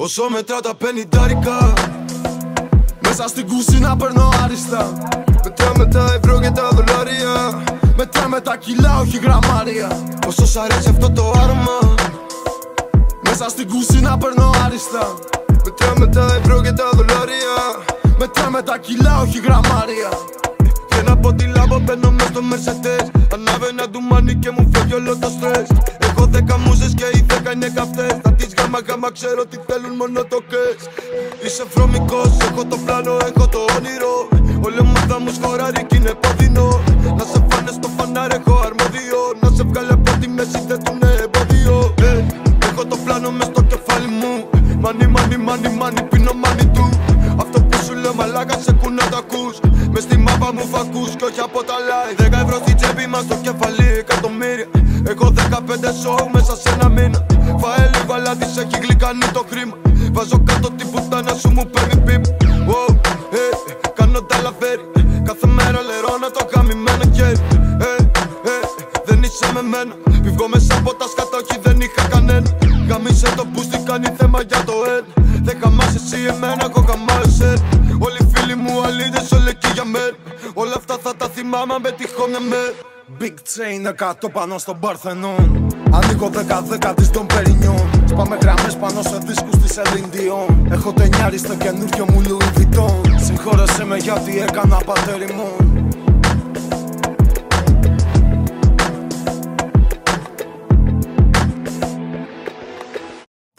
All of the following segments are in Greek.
Όσο μετράω τα 50 μέσα στην κουσίνα παίρνω άριστα. Μετράμε τα ευρώ και τα δολάρια. Μετράμε τα κιλά, όχι γραμμάρια. Όσο σ' αρέσει αυτό το άρωμα, μέσα στην κουσίνα παίρνω άριστα. Μετράμε τα ευρώ και τα δολάρια. Μετράμε τα κιλά, όχι γραμμάρια. Βγαίνω από τη λάμπο, μπαίνω μες στο Mercedes. Ανάβαινα του μάνι και μου φεύγει όλο το στρες. Έχω 10 μούζες και οι 10 είναι καυτές. Θα τις γάμα ξέρω τι θέλουν μόνο το κες. Είσαι βρωμικός, έχω το πλάνο, έχω το όνειρο. Όλη ομάδα μου σκοράρει κι είναι ποδινό. Να σε φάνε στο φανάρι, έχω αρμόδιο. Να σε βγάλει από τη μέση, δεν του είναι εμπόδιο. Έχω το πλάνο μες στο κεφάλι μου. Μάνι, πίνω μάνι του. Αυτό που σου λέω μαλάκα σε κου να το ακούς. Μες στη μάπα μου φακούς κι όχι από τα like. 10 ευρώ στη τσέπη μας, στο κεφαλί εκατομμύρια. Έχω 15 σοου μέσα σε ένα μήνα. Φάε λίγο αλλά της έχει γλυκάνει το χρήμα. Βάζω κάτω την πουτάνα σου, μου παίρνει πίπ. Κάνω τα λαφέρι. Κάθε μέρα λερώνω το γαμημένο χέρι. Δεν είσαι με μένα. Φύγω μέσα από τα σκατά, όχι δεν είχα κανένα. Γαμίσε το μπούστι, κάνει θέμα για το ένα. Δεν χαμάς εσύ εμένα, εγώ χαμάω εσένα. Όλοι οι φίλοι μου αλήτες, όλοι εκεί για μένα. Όλα αυτά θα τα θυμάμαι αν πετύχω μια μέρα. Big chain 100 πάνω στον Παρθενόν. Ανοίγω 10-10 της Dom Perignon. Σπάμε γραμμές πάνω σε δίσκους της Celine Dion. Έχω ταινιάρει στο καινούριο μου Louis Vuitton. Συγχώρεσέ με γιατί έκανα πατέρι μου.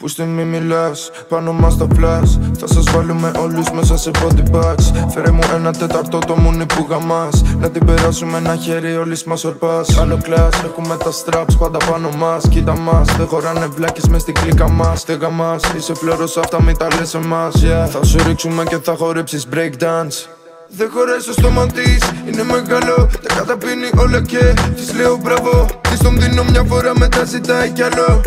Που στη μη μιλάς, πάνω μας τα flash. Θα σας βάλουμε όλους μέσα σε body bags. Φέρε μου 1/4 το μουνί που γαμάς. Να την περάσουμε ένα χέρι όλης μας ορπάς. Άλλο κλάς, έχουμε τα straps πάντα πάνω μας. Κοίτα μας, δεν χωράνε βλάκες μες στην κλίκα μας. Δεν γαμάς, είσαι φλόρος αυτά μη τα λες εμάς. Θα σου ρίξουμε και θα χορέψεις breakdance. Δεν χωράει στο στόμα της, είναι μεγάλο. Τα καταπίνει όλα και της λέω μπράβο. Της τον δίνω μια φορά μετά ζητάει κι άλλο.